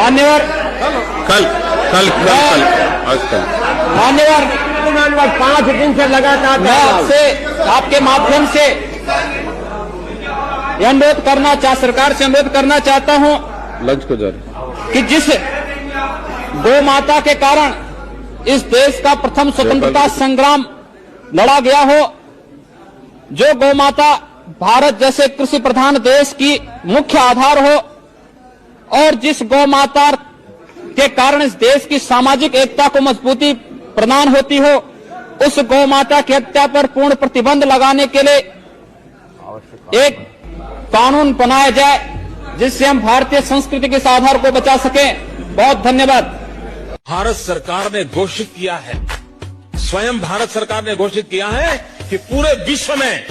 मान्यवर कल कल कल कल आज कल मान्यवर 5 दिन से लगातार मैं आपसे आपके माध्यम से सरकार से अनुरोध करना चाहता हूं लंच को जारी कि जिस गौ माता के कारण इस देश का प्रथम स्वतंत्रता संग्राम लड़ा गया हो, जो गौ माता भारत जैसे कृषि प्रधान देश की मुख्य आधार हो और जिस गौ माता के कारण इस देश की सामाजिक एकता को मजबूती प्रदान होती हो, उस गौ माता की हत्या पर पूर्ण प्रतिबंध लगाने के लिए एक कानून बनाया जाए जिससे हम भारतीय संस्कृति के इस आधार को बचा सकें। बहुत धन्यवाद। भारत सरकार ने घोषित किया है, स्वयं भारत सरकार ने घोषित किया है कि पूरे विश्व में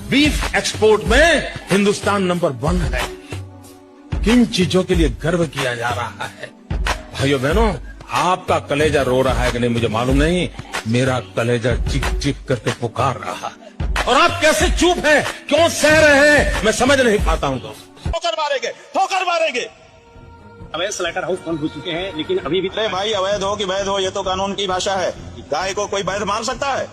बीफ एक्सपोर्ट में हिंदुस्तान नंबर 1 है। किन चीजों के लिए गर्व किया जा रहा है? भाइयों बहनों, आपका कलेजा रो रहा है कि नहीं मुझे मालूम नहीं, मेरा कलेजा चिक चिक करके पुकार रहा है। और आप कैसे चुप हैं, क्यों सह रहे हैं, मैं समझ नहीं पाता हूं। ठोकर मारेंगे, ठोकर मारेंगे। अवैध स्लाइटर हाउस बंद हो चुके हैं, लेकिन अभी भी अरे भाई, अवैध हो कि वैध हो, ये तो कानून की भाषा है। गाय को कोई वैध मार सकता है?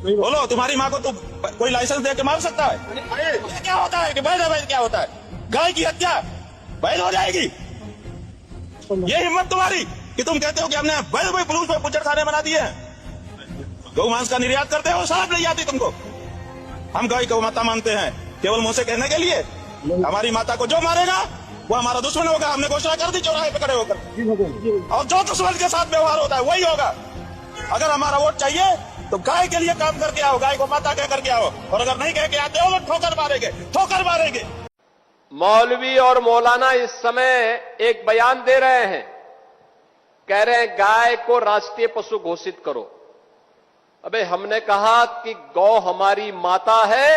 बोलो, तुम्हारी माँ को तो कोई लाइसेंस दे के मार सकता है? ये क्या होता है कि वैध अवैध क्या होता है? गाय की हत्या वैध हो जाएगी? ये हिम्मत तुम्हारी कि तुम कहते हो कि हमने वैध कोई पुलिस में बुचड़खाने बना दिए हैं। गौ मांस का निर्यात करते हो, शराब नहीं आती तुमको। हम गाय को माता मानते हैं केवल मुंह से कहने के लिए। हमारी माता को जो मारेगा वो हमारा दुश्मन होगा। हमने घोषणा कर दी चौराहे पे खड़े होकर, और जो दुश्मन के साथ व्यवहार होता है वही होगा। अगर हमारा वोट चाहिए तो गाय के लिए काम करके आओ, गाय को माता कह करके आओ, और अगर नहीं कह के आते हो तो ठोकर मारेंगे, ठोकर मारेंगे। मौलवी और मौलाना इस समय एक बयान दे रहे हैं, कह रहे हैं गाय को राष्ट्रीय पशु घोषित करो। अबे हमने कहा कि गौ हमारी माता है,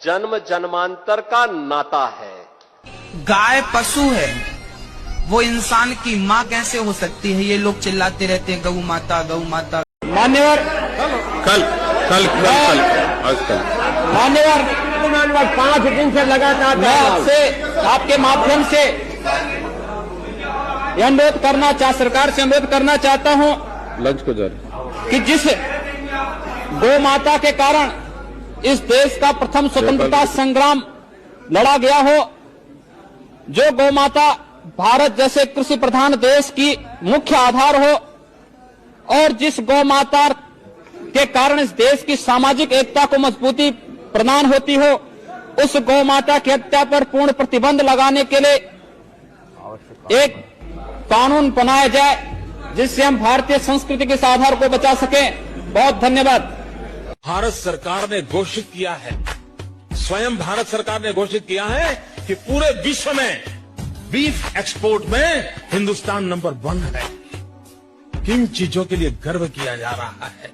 जन्म जन्मांतर का नाता है। गाय पशु है, वो इंसान की माँ कैसे हो सकती है? ये लोग चिल्लाते रहते हैं गौ माता गौ माता। मान्यवर कल कल कल कल आज कल मान्यवर 5 दिन से लगातार मैं आपसे आपके माध्यम से सरकार से अनुरोध करना चाहता हूं लंच को जारी कि जिस गौ माता के कारण इस देश का प्रथम स्वतंत्रता संग्राम लड़ा गया हो, जो गौ माता भारत जैसे कृषि प्रधान देश की मुख्य आधार हो और जिस गौ माता के कारण इस देश की सामाजिक एकता को मजबूती प्रदान होती हो, उस गौ माता की हत्या पर पूर्ण प्रतिबंध लगाने के लिए एक कानून बनाया जाए जिससे हम भारतीय संस्कृति के इस आधार को बचा सकें। बहुत धन्यवाद। भारत सरकार ने घोषित किया है, स्वयं भारत सरकार ने घोषित किया है कि पूरे विश्व में बीफ एक्सपोर्ट में हिंदुस्तान नंबर 1 है। किन चीजों के लिए गर्व किया जा रहा है?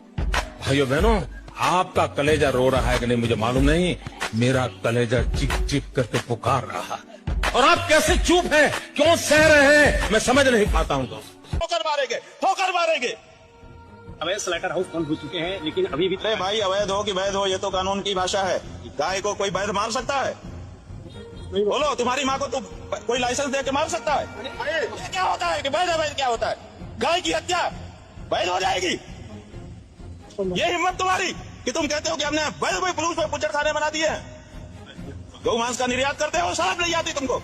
भाइयों बहनों, आपका कलेजा रो रहा है कि नहीं मुझे मालूम नहीं, मेरा कलेजा चिक चिक करके पुकार रहा है। और आप कैसे चुप हैं, क्यों सह रहे हैं, मैं समझ नहीं पाता हूं। ठोकर मारेंगे, ठोकर मारेंगे। अवैध स्लाइटर हाउस बंद हो चुके हैं, लेकिन अभी भी अरे भाई, अवैध हो कि वैध हो, ये तो कानून की भाषा है। गाय को कोई वैध मार सकता है? बोलो, तुम्हारी माँ को तो कोई लाइसेंस दे के मार सकता है? ये क्या होता है कि वैध अवैध क्या होता है? गाय की हत्या वैध हो जाएगी? ये हिम्मत तुम्हारी कि तुम कहते हो कि हमने वैध कोई पुलिस में बुचड़खाने बना दिए हैं। गौ मांस का निर्यात करते हो, शराब नहीं आती तुमको।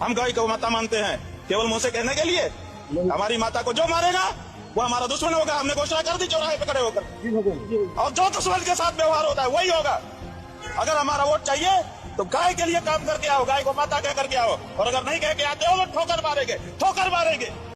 हम गाय को माता मानते हैं केवल मुंह से कहने के लिए। हमारी माता को जो मारेगा वो हमारा दुश्मन होगा। हमने घोषणा कर दी चौराहे पे खड़े होकर, और जो दुश्मन के साथ व्यवहार होता है वही होगा। अगर हमारा वोट चाहिए तो गाय के लिए काम करके आओ, गाय को माता कह करके आओ, और अगर नहीं कह के आते हो तो ठोकर मारेंगे, ठोकर मारेंगे।